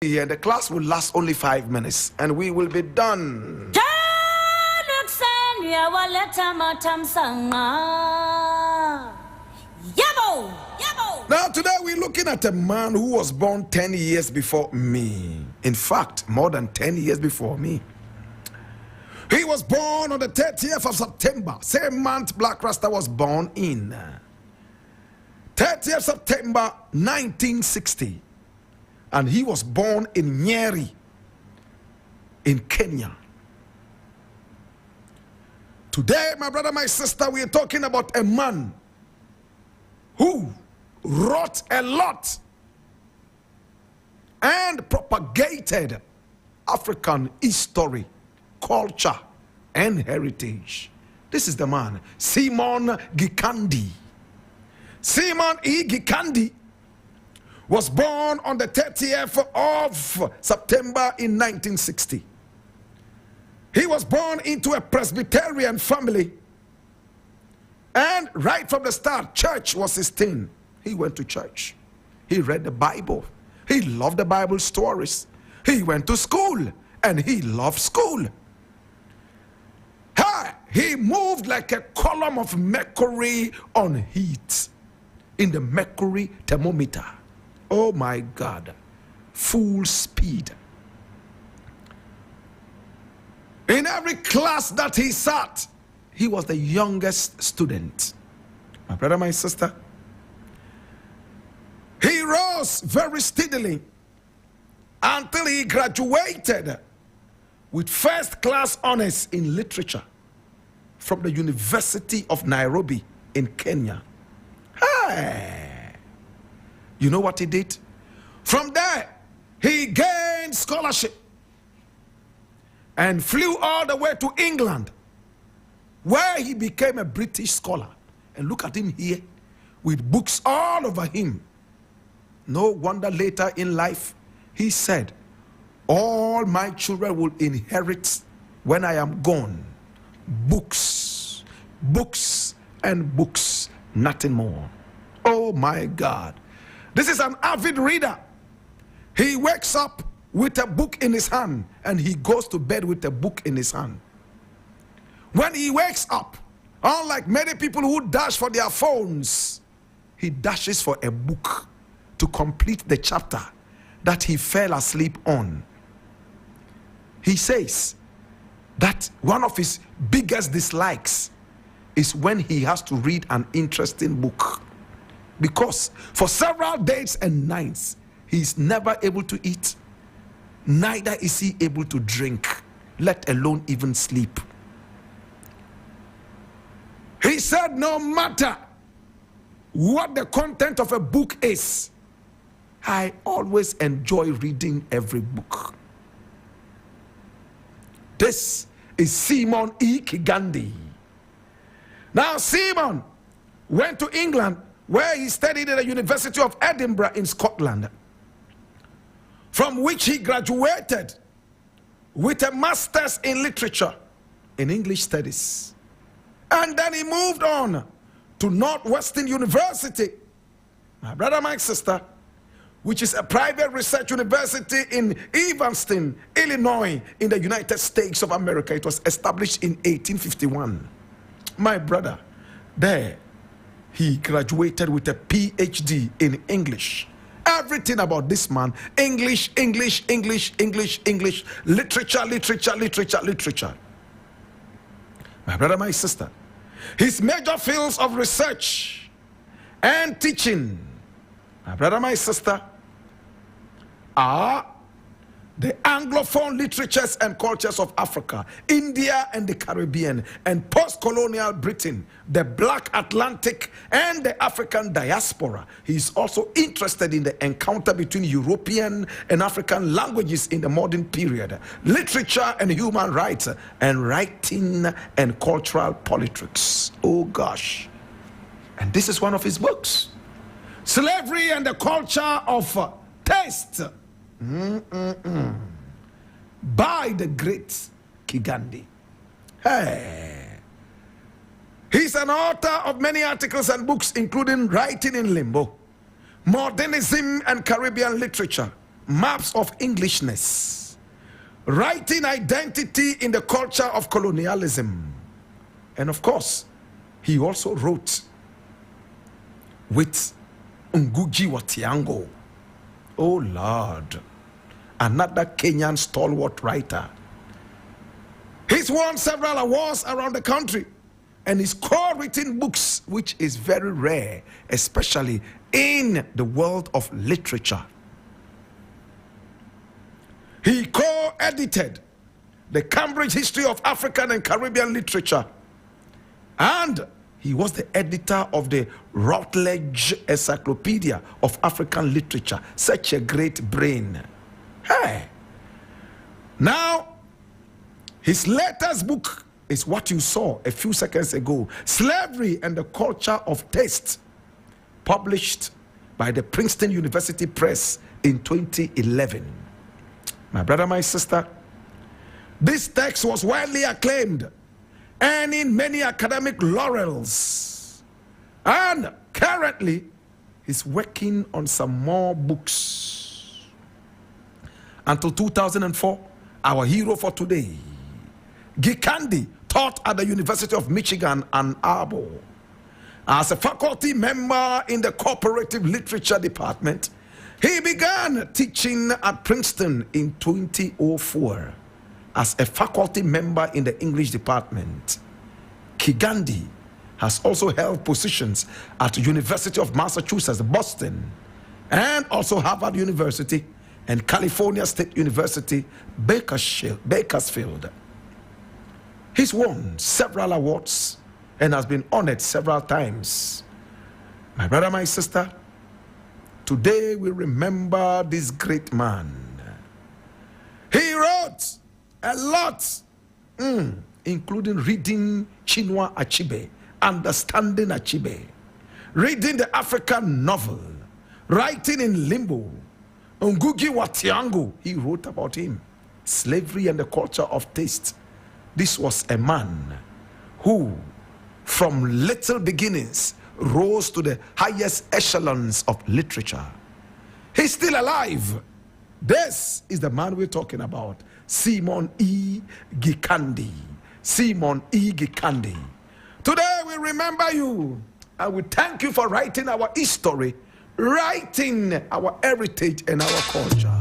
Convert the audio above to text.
Here, the class will last only 5 minutes and we will be done. Now today we're looking at a man who was born 10 years before me. In fact, more than 10 years before me. He was born on the 30th of September, same month Blakk Rasta was born in. 30th September 1960. And he was born in Nyeri, in Kenya. Today, my brother, my sister, we are talking about a man who wrote a lot and propagated African history, culture, and heritage. This is the man, Simon Gikandi. Simon E. Gikandi was born on the 30th of September in 1960. He was born into a Presbyterian family. And right from the start, church was his thing. He went to church. He read the Bible. He loved the Bible stories. He went to school and he loved school. He moved like a column of mercury on heat in the mercury thermometer. Oh my God, full speed. In every class that he sat, he was the youngest student. My brother, my sister. He rose very steadily until he graduated with first-class honors in literature from the University of Nairobi in Kenya. Hey! You know what he did? From there, he gained scholarship and flew all the way to England, where he became a British scholar. And look at him here with books all over him. No wonder later in life, he said, all my children will inherit when I am gone. Books, books, and books, nothing more. Oh my God. This is an avid reader. He wakes up with a book in his hand and he goes to bed with a book in his hand. When he wakes up, unlike many people who dash for their phones, he dashes for a book to complete the chapter that he fell asleep on. He says that one of his biggest dislikes is when he has to read an interesting book. Because for several days and nights, he is never able to eat. Neither is he able to drink, let alone even sleep. He said no matter what the content of a book is, I always enjoy reading every book. This is Simon E. Gikandi. Now Simon went to England, where he studied at the University of Edinburgh in Scotland, from which he graduated with a master's in literature in English studies. And then he moved on to Northwestern University, my brother, my sister, which is a private research university in Evanston, Illinois, in the United States of America. It was established in 1851. My brother, there, he graduated with a PhD in English. Everything about this man, English, English, English, English, English, literature, literature, literature, literature. My brother, my sister, his major fields of research and teaching, my brother, my sister, are the Anglophone literatures and cultures of Africa, India and the Caribbean, and post-colonial Britain, the Black Atlantic and the African diaspora. He is also interested in the encounter between European and African languages in the modern period, literature and human rights, and writing and cultural politics. Oh gosh. And this is one of his books, Slavery and the Culture of Taste. By the great Gikandi. Hey. He's an author of many articles and books, including Writing in Limbo, Modernism and Caribbean Literature, maps of Englishness, writing identity in the culture of colonialism. And of course, he also wrote with Ngugi wa Thiong'o. Oh Lord, another Kenyan stalwart writer. He's won several awards around the country, and he's co-written books, which is very rare, especially in the world of literature. He co-edited the Cambridge History of African and Caribbean Literature, and he was the editor of the Routledge Encyclopedia of African Literature. Such a great brain. Hey! Now, his latest book is what you saw a few seconds ago, Slavery and the Culture of Taste, published by the Princeton University Press in 2011. My brother, my sister, this text was widely acclaimed, earning many academic laurels. And currently, he's working on some more books. Until 2004, our hero for today, Gikandi, taught at the University of Michigan, Ann Arbor. As a faculty member in the Comparative Literature Department, he began teaching at Princeton in 2004 as a faculty member in the English department. Gikandi has also held positions at the University of Massachusetts, Boston, and also Harvard University and California State University, Bakersfield. He's won several awards and has been honored several times. My brother, my sister, today we remember this great man. He wrote a lot, including reading Chinua Achebe, understanding Achebe, reading the African novel, writing in limbo. Ngugi wa Thiong'o, he wrote about him. Slavery and the Culture of Taste. This was a man who, from little beginnings, rose to the highest echelons of literature. He's still alive. This is the man we're talking about, Simon E. Gikandi. Simon E. Gikandi. Today we remember you, and we thank you for writing our history, writing our heritage and our culture.